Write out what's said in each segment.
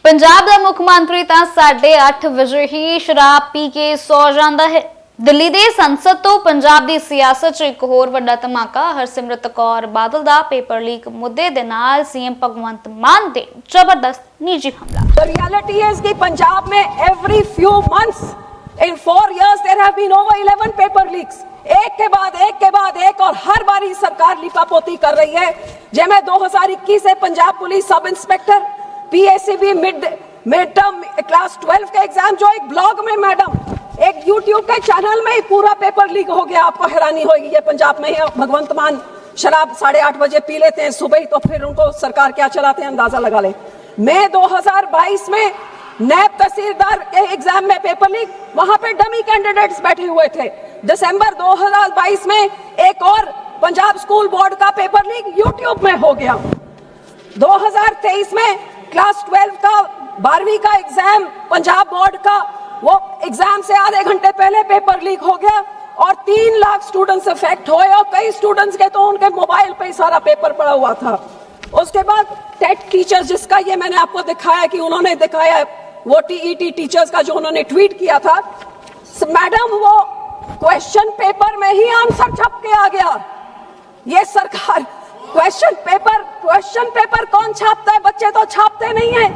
पंजाब दा मुख मंत्री तां 8:30 वजे ही शराब पी के सौ जांदा है। दिल्ली दे संसद तो पंजाब दी सियासत च एक होर वड्डा धमाका हरसिमरत कौर बादल दा पेपर लीक मुद्दे दे नाल सीएम भगवंत मान दे जबरदस्त निजी हमला। The reality is कि पंजाब में every few months in 4 years there have been over 11 paper leaks. एक के बाद एक और हर बारी सरकार लिपापोती कर रही है। जैसे 2021 से Punjab police sub inspector PACB mid term class 12 का एग्जाम जो एक ब्लॉग में मैडम एक YouTube के चैनल में ही पूरा पेपर लीक हो गया। आपको हैरानी होगी, ये पंजाब में है। भगवंत मान शराब 8:30 बजे पी लेते हैं सुबह ही, तो फिर उनको सरकार क्या चलाते हैं अंदाजा लगा ले। मई 2022 में नैब तहसीलदार के एग्जाम में पेपर लीक, वहां पे डमी कैंडिडेट्स बैठे हुए थे। दिसंबर 2022 में एक और पंजाब स्कूल बोर्ड का पेपर लीक YouTube में हो गया। 2023 में क्लास 12 का 12वीं का एग्जाम पंजाब बोर्ड का, वो एग्जाम से आधे घंटे पहले पेपर लीक हो गया और 3 लाख स्टूडेंट्स अफेक्ट हुए और कई स्टूडेंट्स के तो उनके मोबाइल पे सारा पेपर पड़ा हुआ था। उसके बाद टेट टीचर्स, जिसका ये मैंने आपको दिखाया कि उन्होंने दिखाया वो TET टीचर्स का जो उन्होंने ट्वीट किया था, मैडम वो क्वेश्चन पेपर में ही आंसर छप के आ गया। ये सरकार क्वेश्चन पेपर कौन छापता है? बच्चे तो छापते नहीं है,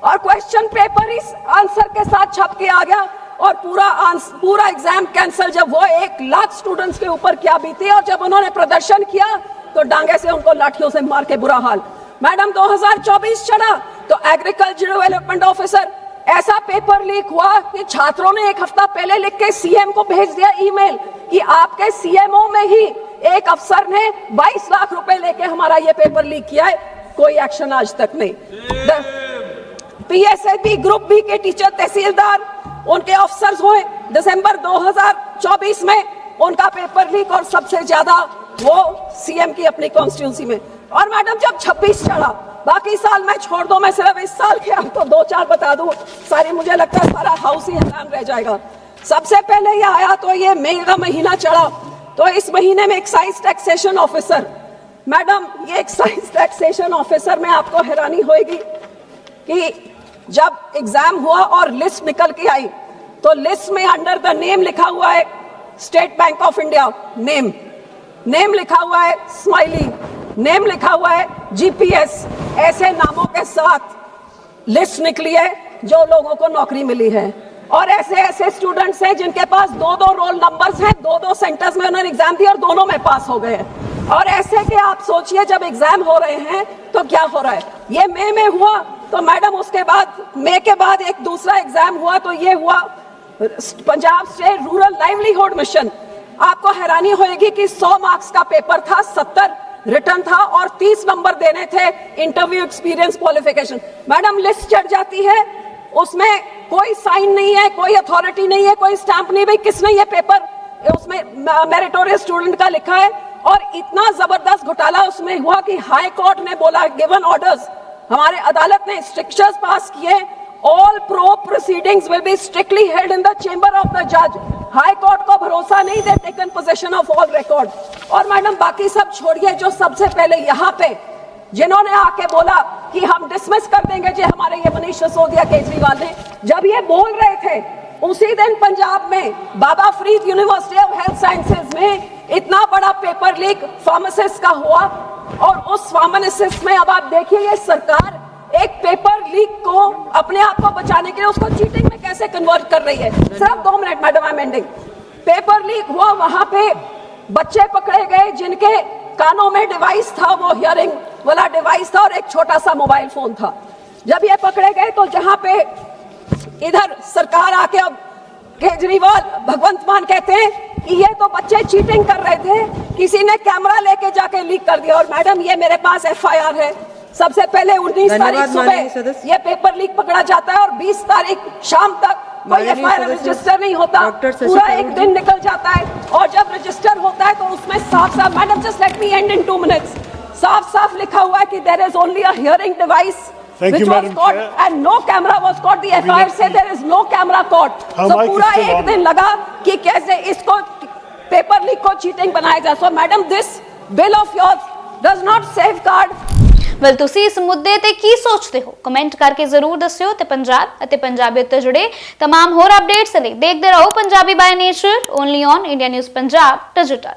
और क्वेश्चन पेपर इस आंसर के साथ छप के आ गया और पूरा एग्जाम कैंसिल। जब वो 1 लाख स्टूडेंट्स के ऊपर क्या बीती, और जब उन्होंने प्रदर्शन किया तो डांगे से उनको लाठियों से मार के बुरा हाल। मैडम 2024 चढ़ा तो एग्रीकल्चर डेवलपमेंट ऑफिसर, ऐसा पेपर लीक हुआ कि छात्रों ने 1 हफ्ता पहले लिख के सीएम को भेज दिया ईमेल कि आपके सीएमओ में ही एक अफसर ने 22 लाख रुपए लेके हमारा ये पेपर लीक किया है। कोई एक्शन आज तक नहीं। PSLB ग्रुप बी के टीचर तहसीलदार, उनके अफसर्स हुए दिसंबर 2024 में उनका पेपर लीक, और सबसे ज्यादा वो सीएम की अपनी कॉन्स्टिट्यूंसी में। और मैडम जब 26 चढ़ा, बाकी साल मैं छोड़ दो, मैं सिर्फ इस साल के तो 2-4 बता दूं, सारी मुझे लगता है सारा हाउस ही हैरान रह जाएगा। सबसे पहले ये आया तो ये मई का महीना चढ़ा, तो इस महीने में एक्साइज टैक्सेशन ऑफिसर, मैडम ये एक्साइज टैक्सेशन ऑफिसर में आपको हैरानी होगी कि जब एग्जाम हुआ और लिस्ट निकल के आई तो लिस्ट में अंडर द नेम लिखा हुआ है state bank of India, name लिखा हुआ है स्माइली, नेम लिखा हुआ है GPS, ऐसे नामों के साथ लिस्ट निकली है जो लोगों को नौकरी मिली है। और ऐसे स्टूडेंट्स हैं जिनके पास 2-2 रोल नंबर्स हैं, 2-2 सेंटर्स में उन्होंने एग्जाम दिया और दोनों में पास हो गए हैं। और ऐसे के आप सोचिए जब एग्जाम हो रहे हैं तो क्या हो रहा है। ये मई में हुआ तो मैडम उसके बाद मई के बाद एक दूसरा एग्जाम हुआ, तो ये हुआ Punjab state rural livelihood mission. आपको हैरानी होगी कि 100 मार्क्स का पेपर था, 70 रिटर्न था और 30 नंबर देने थे interview experience qualification. Madam list चढ़ जाती है, उसमें कोई साइन नहीं है, कोई अथॉरिटी नहीं है, कोई स्टैंप नहीं, भाई किसने ये पेपर उसमें मेरिटोरियस स्टूडेंट का लिखा है। और इतना जबरदस्त घोटाला उसमें हुआ कि हाई कोर्ट ने बोला, गिवन ऑर्डर्स, हमारे अदालत ने स्ट्रिक्चर्स पास किए, all proceedings will be strictly held in the chamber of the जज। हाई कोर्ट को भरोसा नहीं, दे taken position of all record. और मैडम बाकी सब छोड़िए, जो सबसे पहले यहाँ पे जिन्होंने आके बोला कि हम डिसमिस कर देंगे, जो हमारे ये मनीष सिसोदिया केजरीवाल ने जब ये बोल रहे थे, उसी दिन पंजाब में Baba Farid university of health sciences में इतना बड़ा पेपर लीक फार्मासिस्ट का हुआ। और उस फार्मासिस्ट में अब आप देखिए ये सरकार एक पेपर लीक को अपने आप को बचाने के लिए उसको चीटिंग में कैसे कन्वर्ट कर रही है। सिर्फ 2 minute madam, I am ending. Paper leak हुआ, वहां पे बच्चे पकड़े गए जिनके कानों में डिवाइस था, वो हियरिंग वाला डिवाइस था, और एक छोटा सा मोबाइल फोन था। जब ये पकड़े गए तो जहां पे इधर सरकार आके अब केजरीवाल भगवंत मान कहते हैं कि ये तो बच्चे चीटिंग कर रहे थे, किसी ने कैमरा लेके जाके लीक कर दिया। और मैडम ये मेरे पास FIR है, सबसे पहले 19 तारीख सुबह ये पेपर लीक पकड़ा जाता है और 20 तारीख शाम तक कोई FIR रजिस्टर नहीं होता, पूरा एक दिन निकल जाता है। और जब रजिस्टर होता है तो उसमें साफ-साफ, madam just let me end in 2 minutes, साफ-साफ लिखा हुआ है कि there is only a hearing device which was caught and no camera was caught. The FIR said there is no camera caught. So पूरा एक दिन लगा कि कैसे इसको पेपर लीक को चीटिंग बनाया जाए। So madam, this bill of yours does not safeguard well ਤੁਸੀਂ ਇਸ ਮੁੱਦੇ ਤੇ ਕੀ ਸੋਚਦੇ ਹੋ ਕਮੈਂਟ ਕਰਕੇ ਜ਼ਰੂਰ ਦੱਸਿਓ ਤੇ ਪੰਜਾਬ ਅਤੇ ਪੰਜਾਬੀਅਤ ਤੋਂ ਜੁੜੇ तमाम ਹੋਰ ਅਪਡੇਟਸ ਲਈ ਦੇਖਦੇ ਰਹੋ Punjabi by nature only on India news Punjab digital.